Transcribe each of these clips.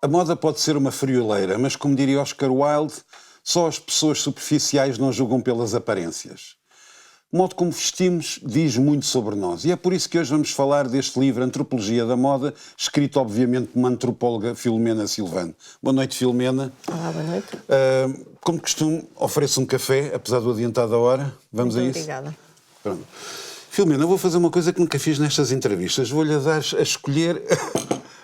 A moda pode ser uma frioleira, mas como diria Oscar Wilde, só as pessoas superficiais não julgam pelas aparências. O modo como vestimos diz muito sobre nós. E é por isso que hoje vamos falar deste livro Antropologia da Moda, escrito obviamente por uma antropóloga, Filomena Silvano. Boa noite, Filomena. Olá, boa noite. Como costumo, ofereço um café, apesar do adiantado da hora. Vamos Muito a isso? Obrigada. Pronto. Filomena, eu vou fazer uma coisa que nunca fiz nestas entrevistas. Vou-lhe dar a escolher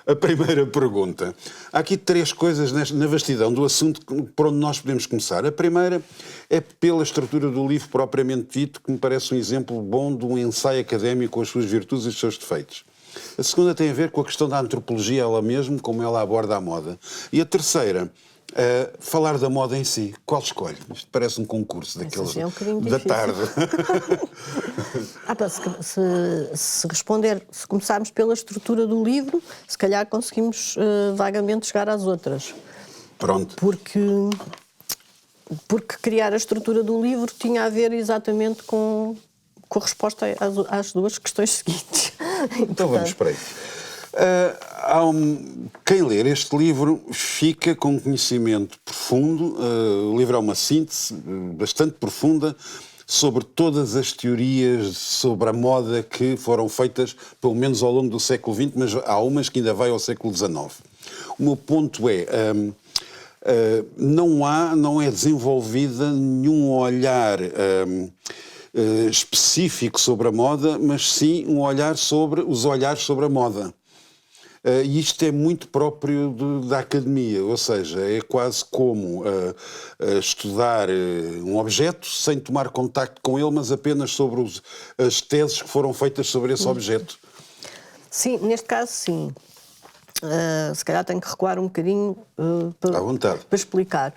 a primeira pergunta. Há aqui três coisas na vastidão do assunto por onde nós podemos começar. A primeira é pela estrutura do livro propriamente dito, que me parece um exemplo bom de um ensaio académico com as suas virtudes e os seus defeitos. A segunda tem a ver com a questão da antropologia ela mesma, como ela aborda a moda. E a terceira, falar da moda em si. Qual escolhe? Isto parece um concurso daqueles da tarde. Se começarmos pela estrutura do livro, se calhar conseguimos vagamente chegar às outras. Pronto. Porque criar a estrutura do livro tinha a ver exatamente com a resposta às duas questões seguintes. Então vamos para aí. Quem ler este livro fica com um conhecimento profundo. O livro é uma síntese bastante profunda sobre todas as teorias sobre a moda que foram feitas, pelo menos ao longo do século XX, mas há umas que ainda vai ao século XIX. O meu ponto é, não é desenvolvida nenhum olhar específico sobre a moda, mas sim um olhar sobre os olhares sobre a moda. E isto é muito próprio da academia, ou seja, é quase como estudar um objeto sem tomar contacto com ele, mas apenas sobre as teses que foram feitas sobre esse objeto. Sim, neste caso sim. Se calhar tenho que recuar um bocadinho para explicar.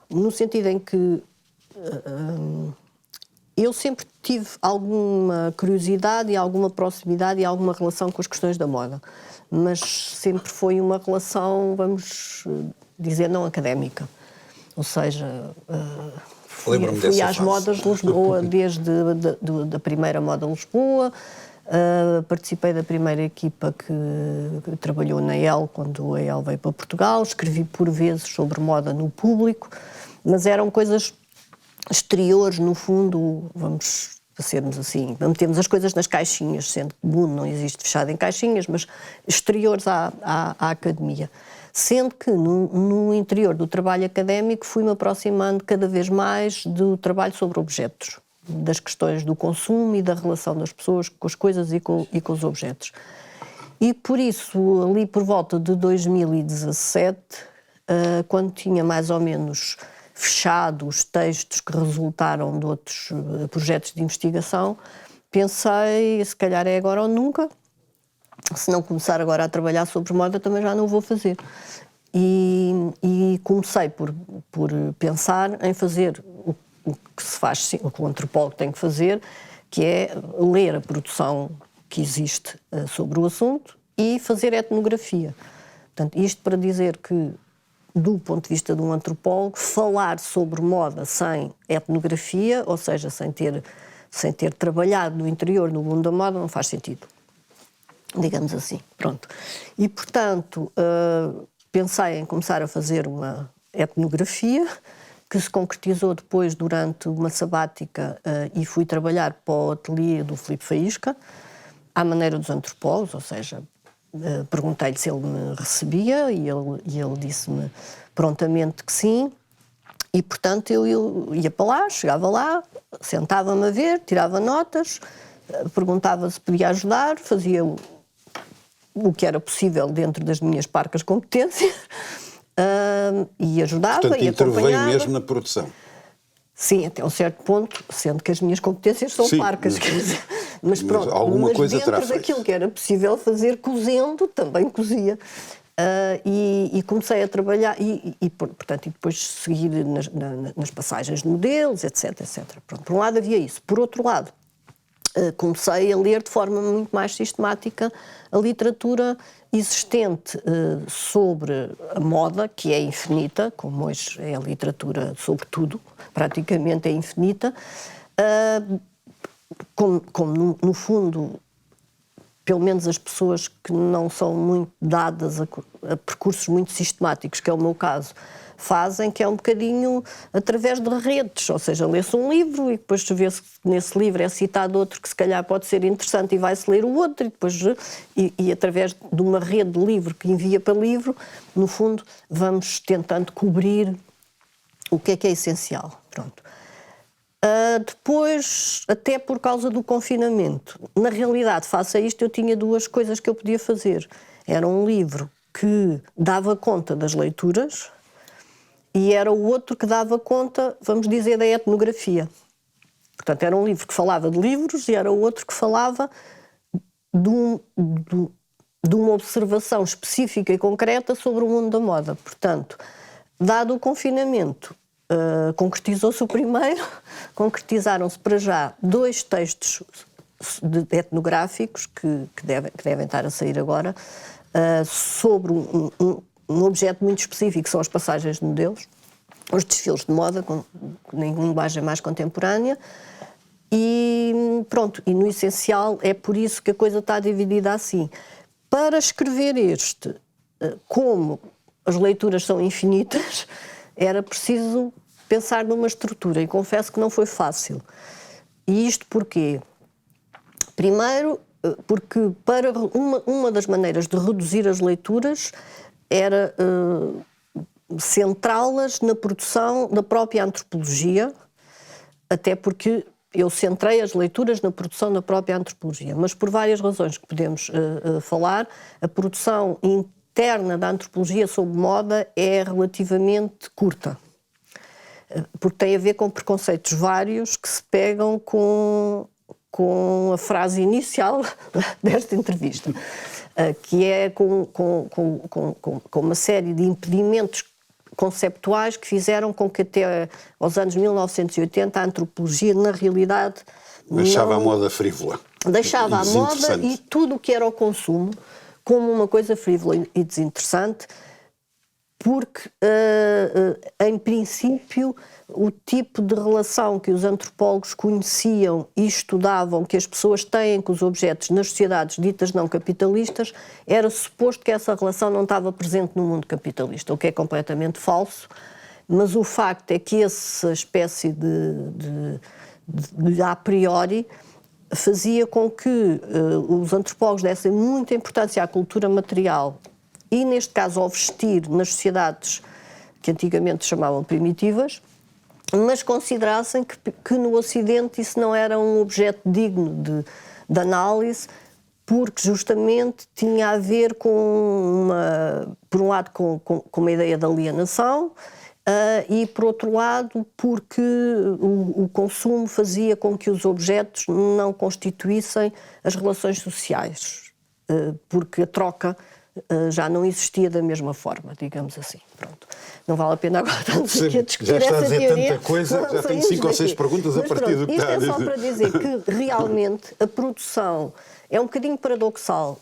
No sentido em que eu sempre tive alguma curiosidade e alguma proximidade e alguma relação com as questões da moda. Mas sempre foi uma relação, vamos dizer, não académica. Ou seja, fui às modas de Lisboa desde da primeira moda Lisboa, participei da primeira equipa que trabalhou na EL quando a EL veio para Portugal, escrevi por vezes sobre moda no Público, mas eram coisas exteriores, no fundo, vamos sermos assim, metemos as coisas nas caixinhas, sendo que o mundo não existe fechado em caixinhas, mas exteriores à academia. Sendo que no interior do trabalho académico fui-me aproximando cada vez mais do trabalho sobre objetos, das questões do consumo e da relação das pessoas com as coisas e com os objetos. E por isso, ali por volta de 2017, quando tinha mais ou menos fechado os textos que resultaram de outros projetos de investigação, pensei, se calhar é agora ou nunca, se não começar agora a trabalhar sobre moda também já não o vou fazer. E comecei por pensar em fazer o que se faz, o que o antropólogo tem que fazer, que é ler a produção que existe sobre o assunto e fazer etnografia. Portanto, isto para dizer que, do ponto de vista de um antropólogo, falar sobre moda sem etnografia, ou seja, sem ter trabalhado no interior, no mundo da moda, não faz sentido. Digamos assim, pronto. E, portanto, pensei em começar a fazer uma etnografia, que se concretizou depois durante uma sabática e fui trabalhar para o ateliê do Filipe Faísca, à maneira dos antropólogos, ou seja, perguntei-lhe se ele me recebia e ele disse-me prontamente que sim. E, portanto, eu ia para lá, chegava lá, sentava-me a ver, tirava notas, perguntava se podia ajudar, fazia o que era possível dentro das minhas parcas competências e ajudava. Portanto, e acompanhava. interveio mesmo na produção. Sim, até um certo ponto, sendo que as minhas competências são parcas. Mas pronto, alguma coisa dentro daquilo que era possível fazer cozendo, também cozia. E comecei a trabalhar, portanto, e depois seguir nas passagens de modelos, etc, etc. Pronto, por um lado havia isso. Por outro lado, comecei a ler de forma muito mais sistemática a literatura existente sobre a moda, que é infinita, como hoje é a literatura sobre tudo, praticamente é infinita, como no fundo pelo menos as pessoas que não são muito dadas a percursos muito sistemáticos, que é o meu caso, fazem, que é um bocadinho através de redes, ou seja, lê-se um livro e depois vê-se que nesse livro é citado outro que se calhar pode ser interessante e vai-se ler o outro, e depois e através de uma rede de livro que envia para livro, no fundo vamos tentando cobrir o que é essencial. Pronto. Depois, até por causa do confinamento, na realidade, face a isto, eu tinha duas coisas que eu podia fazer. Era um livro que dava conta das leituras e era o outro que dava conta, vamos dizer, da etnografia. Portanto, era um livro que falava de livros e era o outro que falava de uma observação específica e concreta sobre o mundo da moda. Portanto, dado o confinamento, concretizou-se o primeiro, concretizaram-se para já 2 textos etnográficos que devem estar a sair agora, sobre um objeto muito específico, que são as passagens de modelos, os desfiles de moda, com linguagem mais contemporânea, e pronto, e no essencial é por isso que a coisa está dividida assim. Para escrever este, como as leituras são infinitas, era preciso pensar numa estrutura, e confesso que não foi fácil. E isto porquê? Primeiro, porque para uma das maneiras de reduzir as leituras era centrá-las na produção da própria antropologia, até porque eu centrei as leituras na produção da própria antropologia, mas por várias razões que podemos falar, a produção interna da antropologia sobre moda é relativamente curta, porque tem a ver com preconceitos vários que se pegam com a frase inicial desta entrevista, que é com uma série de impedimentos conceptuais que fizeram com que até aos anos 1980 a antropologia, na realidade, deixava a moda frívola. Deixava a moda e tudo o que era o consumo como uma coisa frívola e desinteressante, porque, em princípio, o tipo de relação que os antropólogos conheciam e estudavam que as pessoas têm com os objetos nas sociedades ditas não capitalistas, era suposto que essa relação não estava presente no mundo capitalista, o que é completamente falso, mas o facto é que essa espécie de a priori fazia com que os antropólogos dessem muita importância à cultura material e, neste caso, ao vestir nas sociedades que antigamente chamavam primitivas, mas considerassem que no Ocidente isso não era um objeto digno de análise, porque justamente tinha a ver com por um lado, com uma ideia de alienação, e por outro lado, porque o consumo fazia com que os objetos não constituíssem as relações sociais, porque a troca já não existia da mesma forma, digamos assim. Pronto. Não vale a pena agora estarmos aqui a discutir essa teoria. Já está a dizer tanta coisa, já tenho 5 ou 6 perguntas a partir do que está a dizer. Isto é só para dizer que realmente a produção é um bocadinho paradoxal.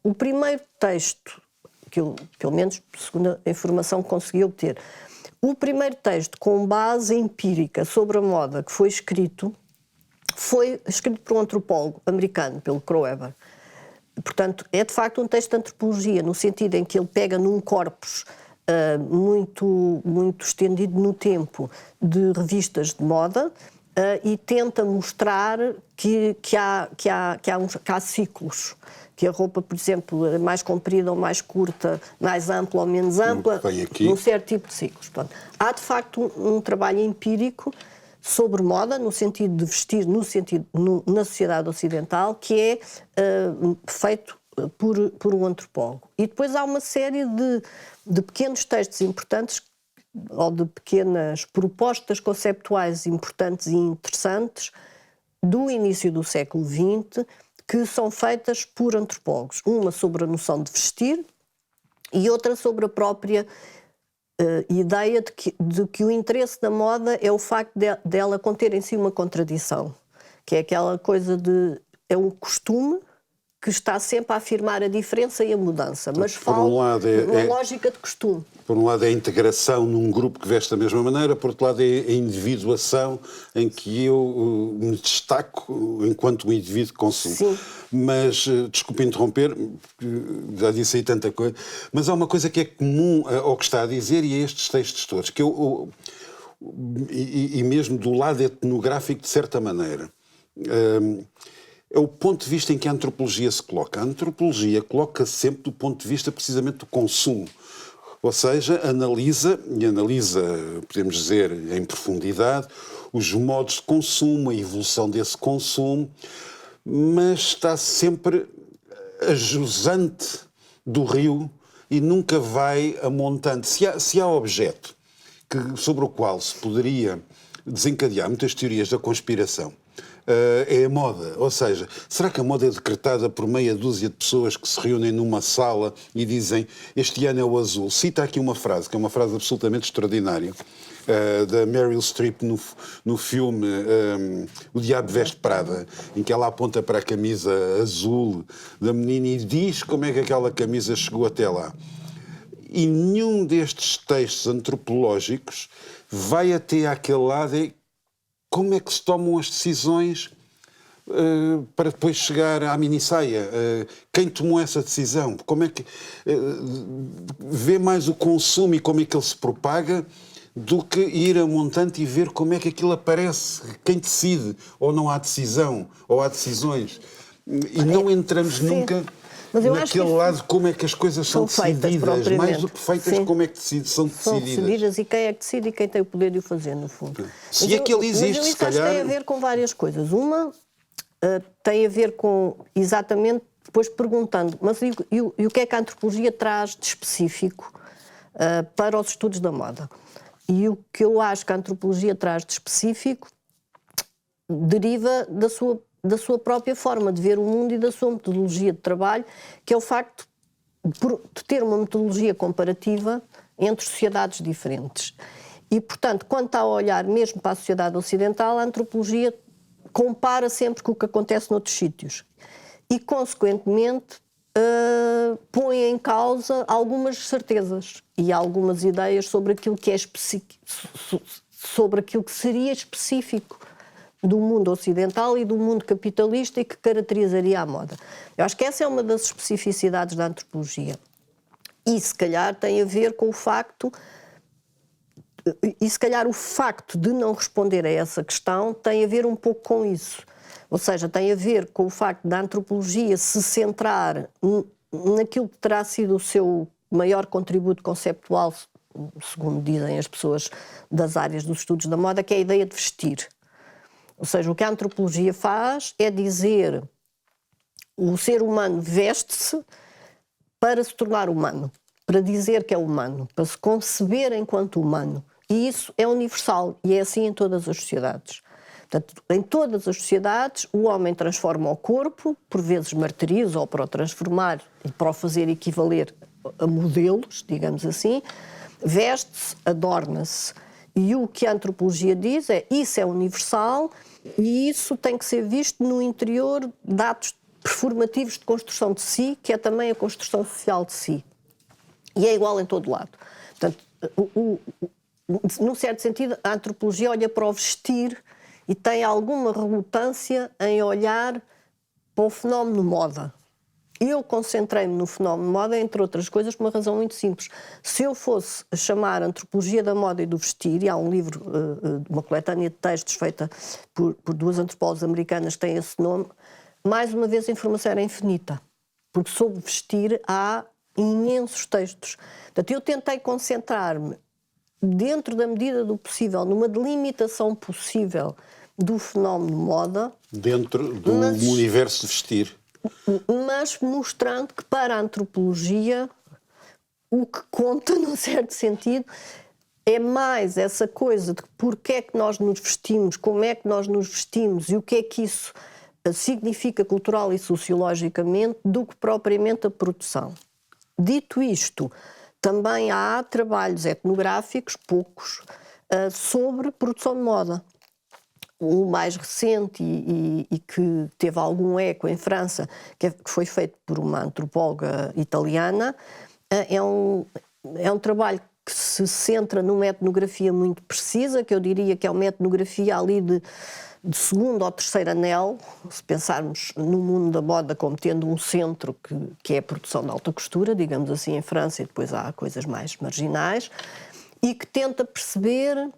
O primeiro texto, que eu, pelo menos segundo a informação que consegui obter, o primeiro texto com base empírica sobre a moda que foi escrito por um antropólogo americano, pelo Kroeber. Portanto, é de facto um texto de antropologia, no sentido em que ele pega num corpus muito estendido no tempo de revistas de moda e tenta mostrar que há ciclos. Que a roupa, por exemplo, é mais comprida ou mais curta, mais ampla ou menos ampla, num certo tipo de ciclos. Portanto, há de facto um trabalho empírico sobre moda, no sentido de vestir na sociedade ocidental, que é feito por um antropólogo. E depois há uma série de pequenos textos importantes, ou de pequenas propostas conceptuais importantes e interessantes, do início do século XX, que são feitas por antropólogos. Uma sobre a noção de vestir e outra sobre a própria ideia de que o interesse da moda é o facto dela conter em si uma contradição, que é aquela coisa de é um costume que está sempre a afirmar a diferença e a mudança, mas fala uma lógica de costume. Por um lado é a integração num grupo que veste da mesma maneira, por outro lado é a individuação em que eu me destaco enquanto um indivíduo que consumo. Sim. Mas, desculpe interromper, já disse aí tanta coisa, mas há uma coisa que é comum ao que está a dizer e a estes textos todos, que e mesmo do lado etnográfico de certa maneira, é o ponto de vista em que a antropologia se coloca. A antropologia coloca-se sempre do ponto de vista precisamente do consumo. Ou seja, analisa, podemos dizer, em profundidade, os modos de consumo, a evolução desse consumo, mas está sempre a jusante do rio e nunca vai a montante. Se há objeto sobre o qual se poderia desencadear muitas teorias da conspiração, é a moda. Ou seja, será que a moda é decretada por meia dúzia de pessoas que se reúnem numa sala e dizem este ano é o azul? Cita aqui uma frase, que é uma frase absolutamente extraordinária, da Meryl Streep no filme O Diabo Veste Prada, em que ela aponta para a camisa azul da menina e diz como é que aquela camisa chegou até lá. E nenhum destes textos antropológicos vai até àquele lado e como é que se tomam as decisões para depois chegar à minissaia? Quem tomou essa decisão? Como é que vê mais o consumo e como é que ele se propaga do que ir a montante e ver como é que aquilo aparece? Quem decide? Ou não há decisão? Ou há decisões? E não entramos nunca naquele lado como é que as coisas são decididas, mais do que feitas, como é que são decididas. E quem é que decide e quem tem o poder de o fazer, no fundo. Se é que ele existe, se calhar... tem a ver com várias coisas. Uma tem a ver com, exatamente, depois perguntando, mas e o que é que a antropologia traz de específico para os estudos da moda? E o que eu acho que a antropologia traz de específico deriva da sua própria forma de ver o mundo e da sua metodologia de trabalho, que é o facto de ter uma metodologia comparativa entre sociedades diferentes. E, portanto, quando está a olhar mesmo para a sociedade ocidental, a antropologia compara sempre com o que acontece noutros sítios. E, consequentemente, põe em causa algumas certezas e algumas ideias sobre aquilo que sobre aquilo que seria específico do mundo ocidental e do mundo capitalista e que caracterizaria a moda. Eu acho que essa é uma das especificidades da antropologia. E se calhar tem a ver com o facto de não responder a essa questão tem a ver um pouco com isso. Ou seja, tem a ver com o facto da antropologia se centrar naquilo que terá sido o seu maior contributo conceptual, segundo dizem as pessoas das áreas dos estudos da moda, que é a ideia de vestir. Ou seja, o que a antropologia faz é dizer o ser humano veste-se para se tornar humano, para dizer que é humano, para se conceber enquanto humano. E isso é universal e é assim em todas as sociedades. Portanto, em todas as sociedades, o homem transforma o corpo, por vezes martiriza ou para o transformar e para o fazer equivaler a modelos, digamos assim, veste-se, adorna-se. E o que a antropologia diz é isso é universal e isso tem que ser visto no interior de atos performativos de construção de si, que é também a construção social de si. E é igual em todo lado. Portanto, num certo sentido, a antropologia olha para o vestir e tem alguma relutância em olhar para o fenómeno moda. Eu concentrei-me no fenómeno moda, entre outras coisas, por uma razão muito simples. Se eu fosse chamar Antropologia da Moda e do Vestir, e há um livro, uma coletânea de textos feita por duas antropólogas americanas que tem esse nome, mais uma vez a informação era infinita. Porque sobre vestir há imensos textos. Portanto, eu tentei concentrar-me, dentro da medida do possível, numa delimitação possível do fenómeno moda. Dentro do universo de vestir. Mas mostrando que para a antropologia o que conta, num certo sentido, é mais essa coisa de porque é que nós nos vestimos, como é que nós nos vestimos e o que é que isso significa cultural e sociologicamente do que propriamente a produção. Dito isto, também há trabalhos etnográficos, poucos, sobre produção de moda. o mais recente e que teve algum eco em França, que foi feito por uma antropóloga italiana, é um trabalho que se centra numa etnografia muito precisa, que eu diria que é uma etnografia ali de segundo ou terceiro anel, se pensarmos no mundo da moda como tendo um centro que é a produção de alta costura, digamos assim, em França, e depois há coisas mais marginais, e que tenta perceber,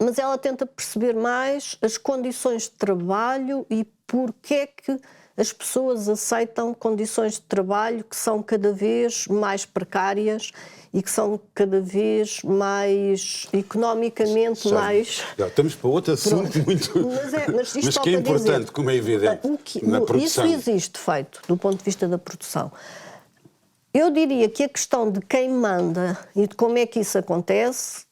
mas ela tenta perceber mais as condições de trabalho e porque é que as pessoas aceitam condições de trabalho que são cada vez mais precárias e que são cada vez mais economicamente mais... Já estamos para outro assunto muito... Mas que é importante, dizer, como é evidente, na produção. Isso existe feito, do ponto de vista da produção. Eu diria que a questão de quem manda e de como é que isso acontece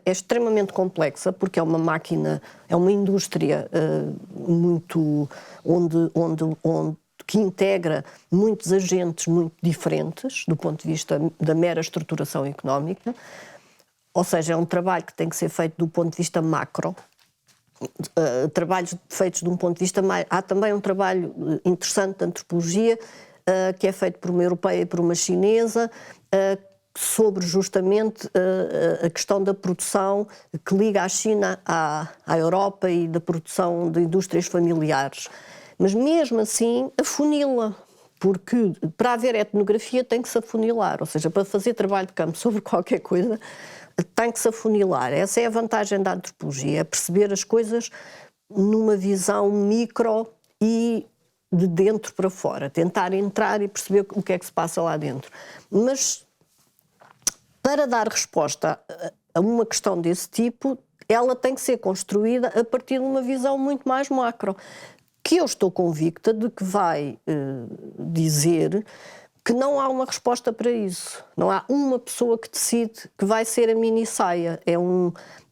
é extremamente complexa, porque é uma máquina, é uma indústria muito que integra muitos agentes muito diferentes do ponto de vista da mera estruturação económica, ou seja, é um trabalho que tem que ser feito do ponto de vista macro, trabalhos feitos de um ponto de vista mais... Há também um trabalho interessante de antropologia que é feito por uma europeia e por uma chinesa, sobre justamente a questão da produção que liga a China à Europa e da produção de indústrias familiares. Mas mesmo assim afunila, porque para haver etnografia tem que se afunilar, ou seja, para fazer trabalho de campo sobre qualquer coisa tem que se afunilar. Essa é a vantagem da antropologia, é perceber as coisas numa visão micro e de dentro para fora, tentar entrar e perceber o que é que se passa lá dentro. Mas para dar resposta a uma questão desse tipo, ela tem que ser construída a partir de uma visão muito mais macro, que eu estou convicta de que vai dizer que não há uma resposta para isso. Não há uma pessoa que decide que vai ser a mini-saia.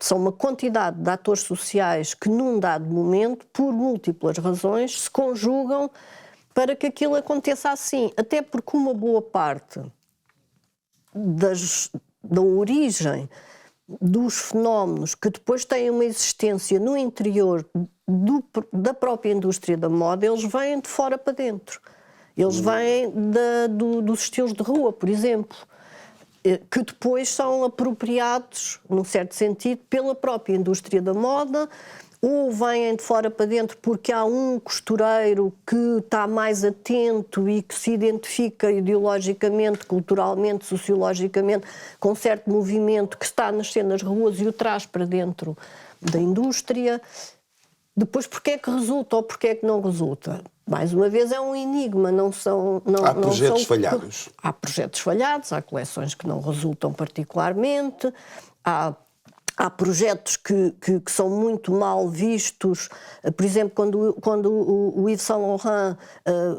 São uma quantidade de atores sociais que, num dado momento, por múltiplas razões, se conjugam para que aquilo aconteça assim. Até porque uma boa parte da origem dos fenómenos que depois têm uma existência no interior da própria indústria da moda, eles vêm de fora para dentro. Eles vêm dos estilos de rua, por exemplo, que depois são apropriados, num certo sentido, pela própria indústria da moda, ou vêm de fora para dentro porque há um costureiro que está mais atento e que se identifica ideologicamente, culturalmente, sociologicamente com um certo movimento que está a nascer nas ruas e o traz para dentro da indústria. Depois, porque é que resulta ou porque é que não resulta? Mais uma vez, é um enigma. Há projetos falhados. Há projetos falhados, há coleções que não resultam particularmente, há projetos que são muito mal vistos. Por exemplo, quando o Yves Saint Laurent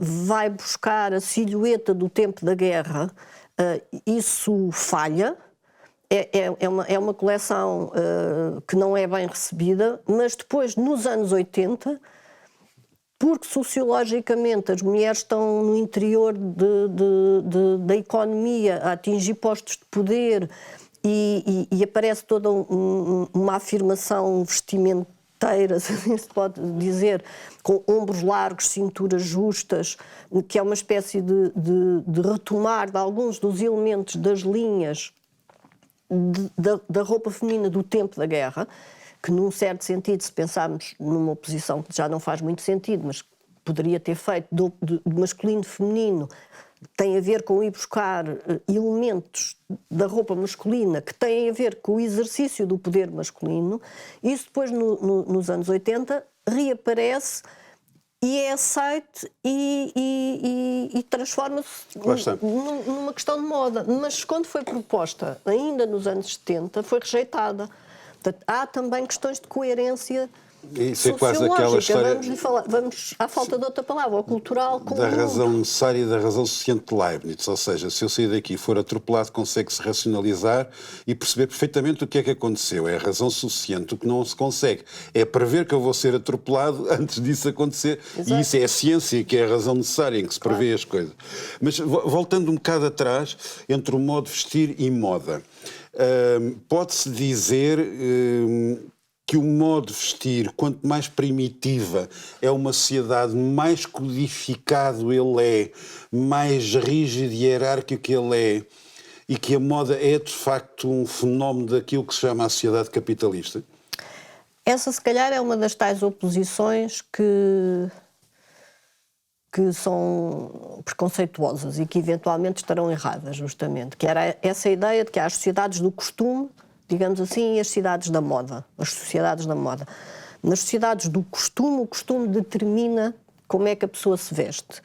vai buscar a silhueta do tempo da guerra, isso falha. É uma coleção que não é bem recebida, mas depois, nos anos 80, porque sociologicamente as mulheres estão no interior da economia a atingir postos de poder, e aparece toda uma afirmação vestimenteira, se assim se pode dizer, com ombros largos, cinturas justas, que é uma espécie de retomar de alguns dos elementos das linhas da roupa feminina do tempo da guerra, que num certo sentido, se pensarmos numa oposição que já não faz muito sentido, mas poderia ter feito de masculino e feminino, tem a ver com ir buscar elementos da roupa masculina que têm a ver com o exercício do poder masculino. Isso depois, nos anos 80, reaparece e é aceite e transforma-se numa questão de moda. Mas quando foi proposta, ainda nos anos 70, foi rejeitada. Portanto, há também questões de coerência isso é quase aquela história... Vamos à falta de outra palavra, ao cultural... Da razão necessária e da razão suficiente de Leibniz. Ou seja, se eu sair daqui e for atropelado, consegue-se racionalizar e perceber perfeitamente o que é que aconteceu. É a razão suficiente. O que não se consegue é prever que eu vou ser atropelado antes disso acontecer. Exato. E isso é a ciência, que é a razão necessária em que se prevê as coisas. Mas, voltando um bocado atrás, entre o modo vestir e moda... pode-se dizer que o modo de vestir, quanto mais primitiva é uma sociedade, mais codificado ele é, mais rígido e hierárquico ele é, e que a moda é, de facto, um fenómeno daquilo que se chama a sociedade capitalista? Essa, se calhar, é uma das tais oposições que são preconceituosas e que eventualmente estarão erradas, justamente. Que era essa ideia de que há as sociedades do costume, digamos assim, e as sociedades da moda. As sociedades da moda. Nas sociedades do costume, o costume determina como é que a pessoa se veste.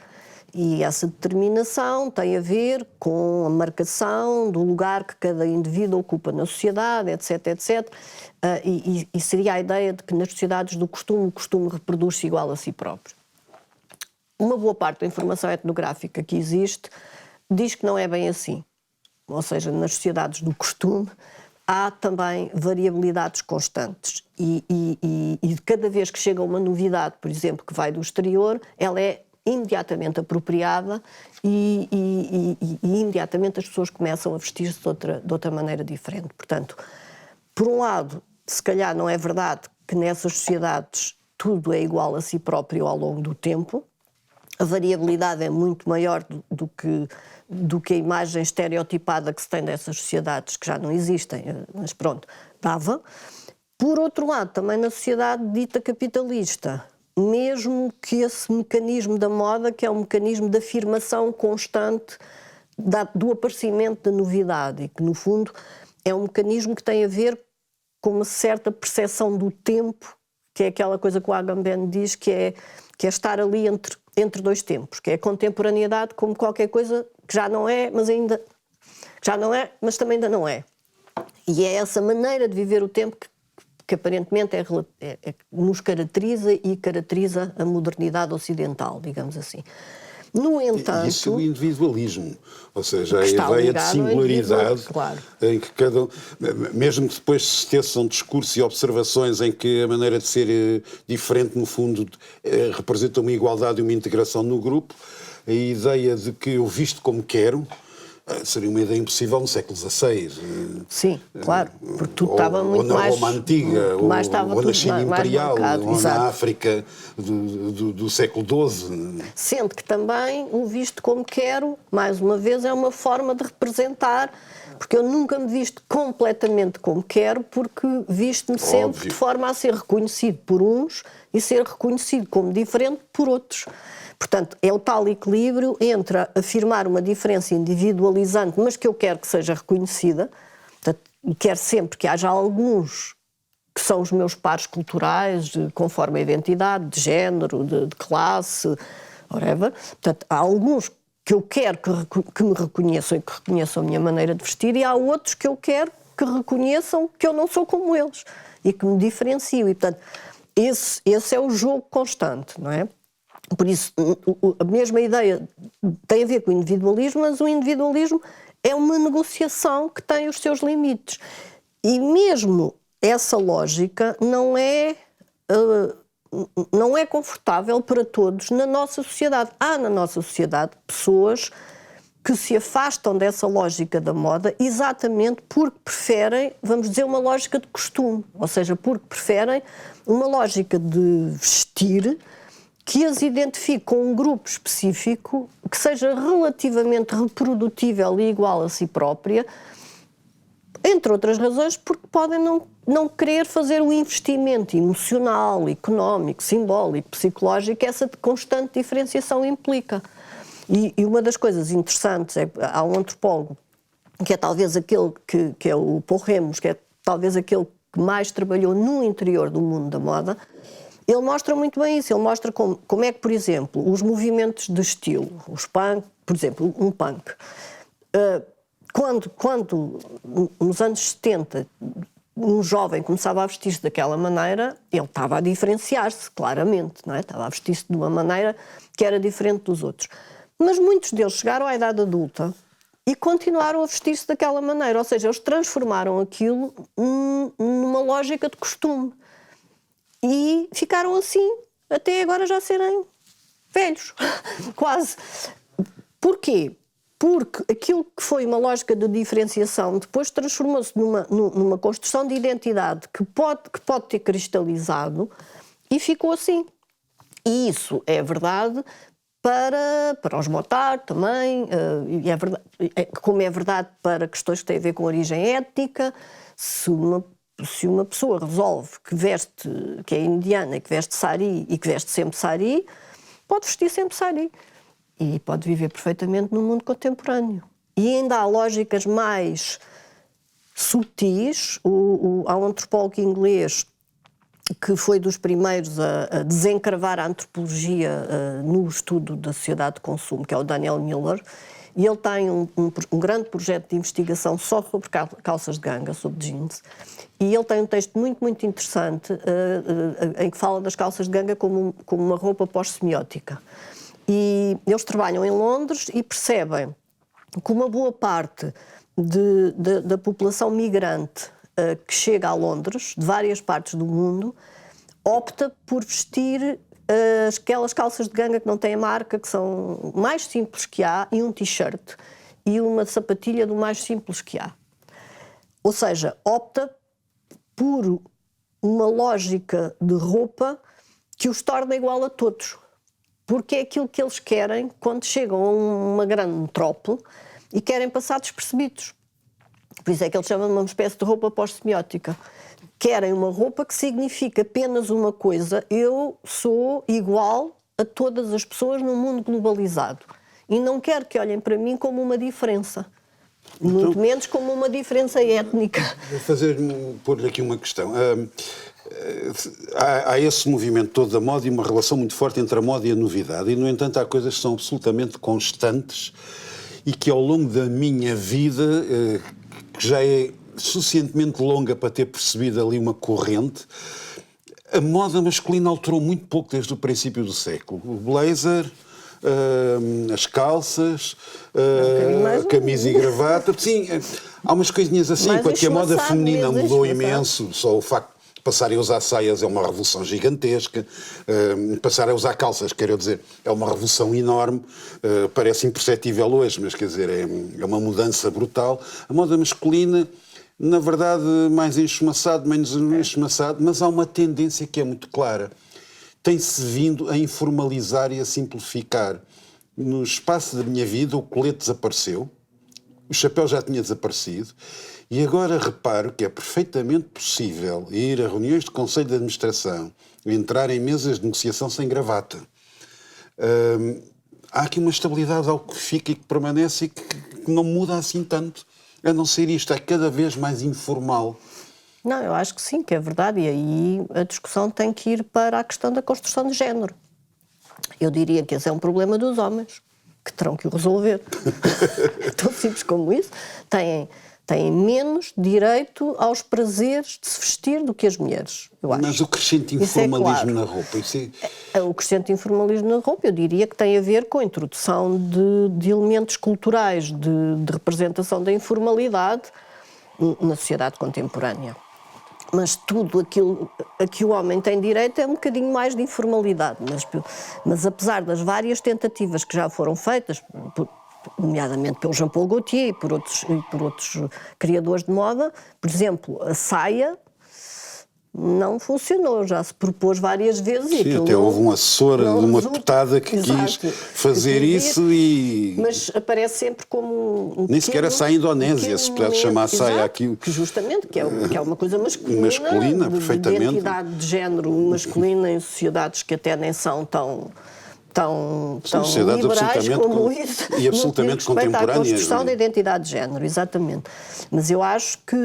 E essa determinação tem a ver com a marcação do lugar que cada indivíduo ocupa na sociedade, etc, etc. E seria a ideia de que nas sociedades do costume, o costume reproduz-se igual a si próprio. Uma boa parte da informação etnográfica que existe diz que não é bem assim. Ou seja, nas sociedades do costume há também variabilidades constantes. E cada vez que chega uma novidade, por exemplo, que vai do exterior, ela é imediatamente apropriada e imediatamente as pessoas começam a vestir-se de outra maneira diferente. Portanto, por um lado, se calhar não é verdade que nessas sociedades tudo é igual a si próprio ao longo do tempo. A variabilidade é muito maior do que a imagem estereotipada que se tem dessas sociedades, que já não existem, mas pronto, dava. Por outro lado, também na sociedade dita capitalista, mesmo que esse mecanismo da moda, que é um mecanismo de afirmação constante do aparecimento da novidade, e que no fundo é um mecanismo que tem a ver com uma certa percepção do tempo, que é aquela coisa que o Agamben diz, que é estar ali entre dois tempos, que é a contemporaneidade como qualquer coisa que já não é, mas também ainda não é. E é essa maneira de viver o tempo que aparentemente nos caracteriza e caracteriza a modernidade ocidental, digamos assim. No entanto... Isso é o individualismo, ou seja, a ideia de singularidade, claro, em que mesmo que depois se teçam discursos e observações em que a maneira de ser diferente, no fundo, representa uma igualdade e uma integração no grupo, a ideia de que eu visto como quero seria uma ideia impossível no século XVI. Sim, claro, porque tudo estava muito ou na mais... Roma Antiga, ou na China Imperial, ou exato, na África do século XII. Sendo que também o visto como quero, mais uma vez, é uma forma de representar, porque eu nunca me visto completamente como quero, porque visto-me sempre de forma a ser reconhecido por uns e ser reconhecido como diferente por outros. Portanto, é o tal equilíbrio entre afirmar uma diferença individualizante, mas que eu quero que seja reconhecida, portanto, e quero sempre que haja alguns que são os meus pares culturais, conforme a identidade, de género, de classe, whatever. Portanto, há alguns que eu quero que me reconheçam e que reconheçam a minha maneira de vestir, e há outros que eu quero que reconheçam que eu não sou como eles e que me diferencio. E, portanto, esse é o jogo constante, não é? Por isso, a mesma ideia tem a ver com o individualismo, mas o individualismo é uma negociação que tem os seus limites. E mesmo essa lógica não é confortável para todos na nossa sociedade. Há na nossa sociedade pessoas que se afastam dessa lógica da moda exatamente porque preferem, vamos dizer, uma lógica de costume. Ou seja, porque preferem uma lógica de vestir que as identifique com um grupo específico que seja relativamente reprodutível e igual a si própria, entre outras razões porque podem não querer fazer o investimento emocional, económico, simbólico, psicológico que essa constante diferenciação implica. E uma das coisas interessantes há um antropólogo que é talvez aquele que é o Paul Remus, que é talvez aquele que mais trabalhou no interior do mundo da moda. Ele mostra muito bem isso, ele mostra como é que, por exemplo, os movimentos de estilo, os punk, por exemplo, um punk, quando nos anos 70 um jovem começava a vestir-se daquela maneira, ele estava a diferenciar-se, claramente, não é? Estava a vestir-se de uma maneira que era diferente dos outros. Mas muitos deles chegaram à idade adulta e continuaram a vestir-se daquela maneira, ou seja, eles transformaram aquilo numa lógica de costume. E ficaram assim, até agora já serem velhos, quase. Porquê? porque aquilo que foi uma lógica de diferenciação depois transformou-se numa construção de identidade que pode ter cristalizado e ficou assim. E isso é verdade para os Motar também, e é verdade, como é verdade para questões que têm a ver com origem étnica. Se uma pessoa resolve que é indiana, que veste sari e que veste sempre sari, pode vestir sempre sari. E pode viver perfeitamente no mundo contemporâneo. E ainda há lógicas mais sutis. Há um antropólogo inglês que foi dos primeiros a desencravar a antropologia no estudo da sociedade de consumo, que é o Daniel Miller, e ele tem um grande projeto de investigação só sobre calças de ganga, sobre jeans, e ele tem um texto muito, muito interessante em que fala das calças de ganga como uma roupa pós-semiótica. E eles trabalham em Londres e percebem que uma boa parte da população migrante que chega a Londres, de várias partes do mundo, opta por vestir aquelas calças de ganga que não têm marca, que são mais simples que há, e um t-shirt e uma sapatilha do mais simples que há. Ou seja, opta por uma lógica de roupa que os torna igual a todos. Porque é aquilo que eles querem quando chegam a uma grande metrópole e querem passar despercebidos. Por isso é que eles chamam de uma espécie de roupa pós-semiótica. Querem uma roupa que significa apenas uma coisa: eu sou igual a todas as pessoas num mundo globalizado. E não quero que olhem para mim como uma diferença. Muito menos como uma diferença étnica. Vou pôr-lhe aqui uma questão. Há esse movimento todo da moda e uma relação muito forte entre a moda e a novidade. E, no entanto, há coisas que são absolutamente constantes e que, ao longo da minha vida, que já é suficientemente longa para ter percebido ali uma corrente, a moda masculina alterou muito pouco desde o princípio do século. O blazer, as calças, a camisa e gravata. Sim, há umas coisinhas assim, porque a moda feminina mudou imenso. Só o facto de passarem a usar saias é uma revolução gigantesca. Passar a usar calças, quero dizer, é uma revolução enorme. Parece imperceptível hoje, mas quer dizer, é uma mudança brutal. A moda masculina, na verdade, mais enchumaçado, menos enchumaçado, mas há uma tendência que é muito clara. Tem-se vindo a informalizar e a simplificar. No espaço da minha vida, o colete desapareceu, o chapéu já tinha desaparecido, e agora reparo que é perfeitamente possível ir a reuniões de conselho de administração, entrar em mesas de negociação sem gravata. Há aqui uma estabilidade ao que fica e que permanece e que não muda assim tanto. A não ser isto, é cada vez mais informal. Não, eu acho que sim, que é verdade, e aí a discussão tem que ir para a questão da construção de género. Eu diria que esse é um problema dos homens, que terão que o resolver. Tão simples como isso. Têm menos direito aos prazeres de se vestir do que as mulheres, eu acho. Mas o crescente informalismo na roupa... O crescente informalismo na roupa, eu diria que tem a ver com a introdução de elementos culturais de representação da informalidade na sociedade contemporânea. Mas tudo aquilo a que o homem tem direito é um bocadinho mais de informalidade. Mas apesar das várias tentativas que já foram feitas, nomeadamente pelo Jean-Paul Gaultier e por outros criadores de moda, por exemplo, a saia não funcionou, já se propôs várias vezes. Sim, e até houve um assessor de uma deputada que quis fazer isso e... Mas aparece sempre como nem sequer a saia indonésia, se pudesse chamar saia aquilo. Que justamente, que é uma coisa masculina, perfeitamente. De identidade de género masculina em sociedades que até nem são tão liberais como isso, e absolutamente contemporâneas. A construção da identidade de género, exatamente. Mas eu acho que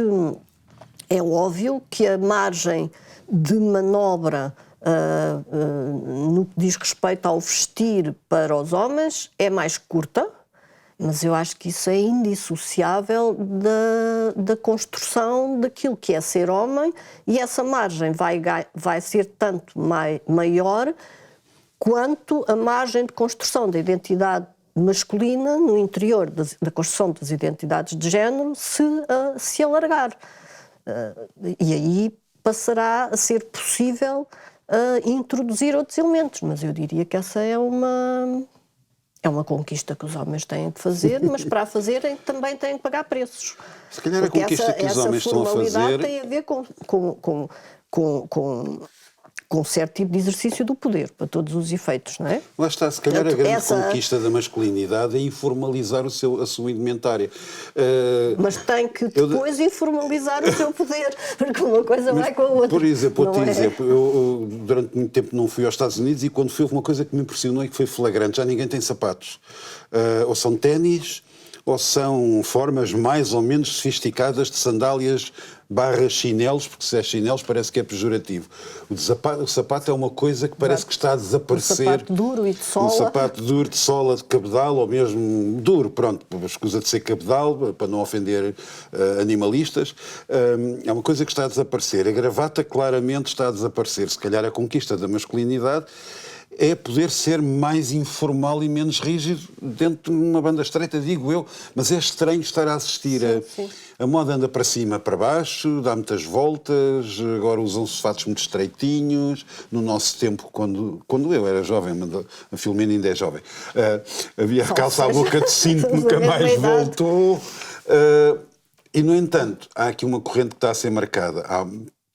é óbvio que a margem de manobra no que diz respeito ao vestir para os homens é mais curta, mas eu acho que isso é indissociável da construção daquilo que é ser homem, e essa margem vai ser tanto maior quanto a margem de construção da identidade masculina no interior da construção das identidades de género se alargar. E aí passará a ser possível introduzir outros elementos, mas eu diria que essa é É uma conquista que os homens têm de fazer, mas para a fazerem também têm que pagar preços. Se calhar porque a conquista que os homens estão a fazer tem a ver com um certo tipo de exercício do poder, para todos os efeitos, não é? Lá está, se calhar a grande conquista da masculinidade é informalizar a sua indumentária. Mas tem que depois informalizar o seu poder, porque uma coisa vai com a outra. Por exemplo, vou-te dizer, eu durante muito tempo não fui aos Estados Unidos e quando fui houve uma coisa que me impressionou e que foi flagrante, já ninguém tem sapatos. Ou são ténis, ou são formas mais ou menos sofisticadas de sandálias / chinelos, porque se é chinelos parece que é pejorativo. O sapato é uma coisa que parece que está a desaparecer. Um sapato duro e de sola. Um sapato duro de sola, de cabedal, ou mesmo duro, pronto, escusa de ser cabedal, para não ofender animalistas. É uma coisa que está a desaparecer. A gravata claramente está a desaparecer. Se calhar a conquista da masculinidade é poder ser mais informal e menos rígido dentro de uma banda estreita, digo eu, mas é estranho estar a assistir a moda anda para cima, para baixo, dá muitas voltas, agora usam-se fatos muito estreitinhos. No nosso tempo, quando eu era jovem, a Filomena ainda é jovem, havia a calça à boca de cinto, nunca mais voltou. E, no entanto, há aqui uma corrente que está a ser marcada. Há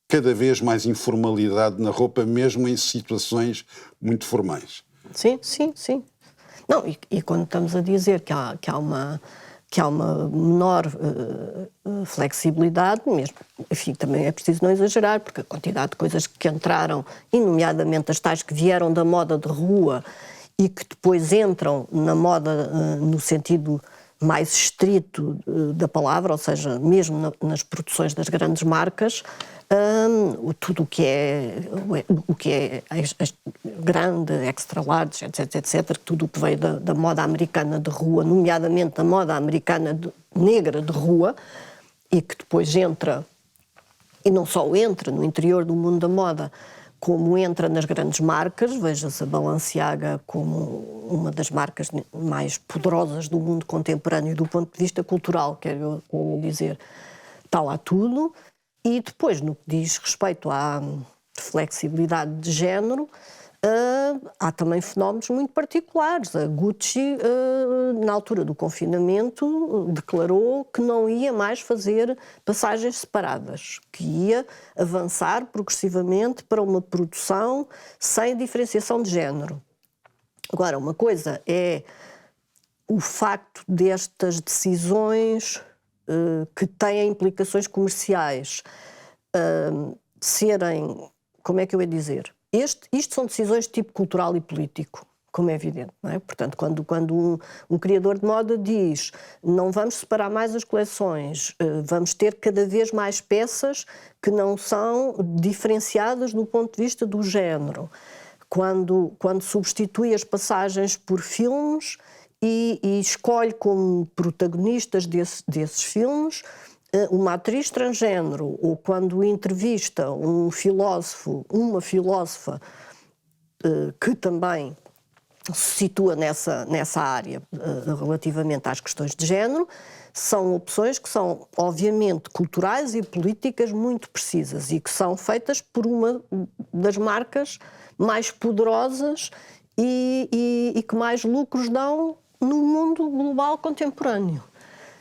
cada vez mais informalidade na roupa, mesmo em situações muito formais. Sim, sim, sim. Não, e quando estamos a dizer que há uma menor flexibilidade, mesmo, enfim, também é preciso não exagerar, porque a quantidade de coisas que entraram, e nomeadamente as tais que vieram da moda de rua e que depois entram na moda no sentido mais estrito da palavra, ou seja, mesmo nas produções das grandes marcas, tudo o que é grande, extra large, etc, tudo o que veio da moda americana de rua, nomeadamente da moda americana negra de rua, e que depois entra, e não só entra no interior do mundo da moda, como entra nas grandes marcas. Veja-se a Balenciaga como uma das marcas mais poderosas do mundo contemporâneo do ponto de vista cultural, quero dizer, está lá tudo. E depois, no que diz respeito à flexibilidade de género, há também fenómenos muito particulares. A Gucci, na altura do confinamento, declarou que não ia mais fazer passagens separadas, que ia avançar progressivamente para uma produção sem diferenciação de género. Agora, uma coisa é o facto destas decisões que têm implicações comerciais serem, como é que eu ia dizer? Isto são decisões de tipo cultural e político, como é evidente, não é? Portanto, quando um criador de moda diz não vamos separar mais as coleções, vamos ter cada vez mais peças que não são diferenciadas do ponto de vista do género, quando substitui as passagens por filmes e escolhe como protagonistas desses filmes uma atriz transgênero, ou quando entrevista um filósofo, uma filósofa que também se situa nessa área relativamente às questões de género, são opções que são, obviamente, culturais e políticas muito precisas e que são feitas por uma das marcas mais poderosas e que mais lucros dão no mundo global contemporâneo.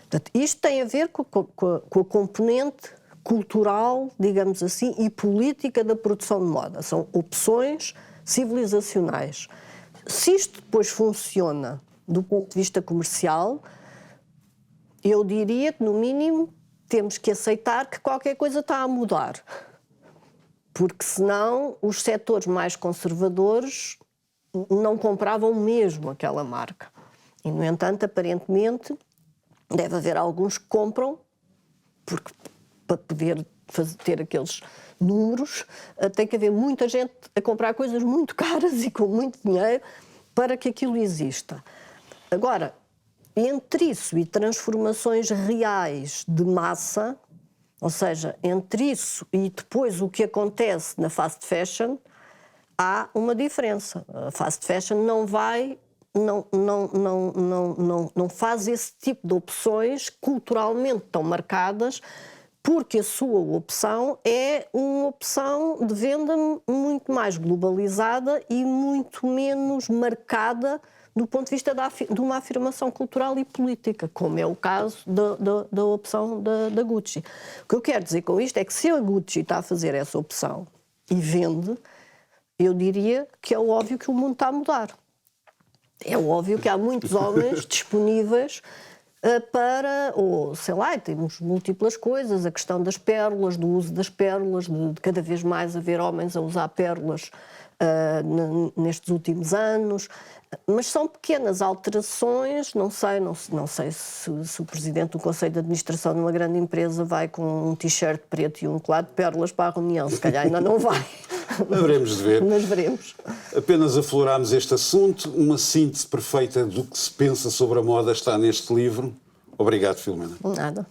Portanto, isto tem a ver com a componente cultural, digamos assim, e política da produção de moda. São opções civilizacionais. Se isto depois funciona do ponto de vista comercial, eu diria que, no mínimo, temos que aceitar que qualquer coisa está a mudar. Porque, senão, os setores mais conservadores não compravam mesmo aquela marca. E, no entanto, aparentemente, deve haver alguns que compram, porque para poder ter aqueles números, tem que haver muita gente a comprar coisas muito caras e com muito dinheiro para que aquilo exista. Agora, entre isso e transformações reais de massa, ou seja, entre isso e depois o que acontece na fast fashion, há uma diferença. A fast fashion não faz esse tipo de opções culturalmente tão marcadas, porque a sua opção é uma opção de venda muito mais globalizada e muito menos marcada do ponto de vista de uma afirmação cultural e política, como é o caso da opção da Gucci. O que eu quero dizer com isto é que se a Gucci está a fazer essa opção e vende, eu diria que é óbvio que o mundo está a mudar. É óbvio que há muitos homens disponíveis ou sei lá, temos múltiplas coisas, a questão das pérolas, do uso das pérolas, de cada vez mais haver homens a usar pérolas nestes últimos anos, mas são pequenas alterações, não sei se o presidente do Conselho de Administração de uma grande empresa vai com um t-shirt preto e um colado de pérolas para a reunião, se calhar ainda não vai. Haveremos de ver. Mas veremos. Apenas aflorámos este assunto, uma síntese perfeita do que se pensa sobre a moda está neste livro. Obrigado, Filomena. Nada.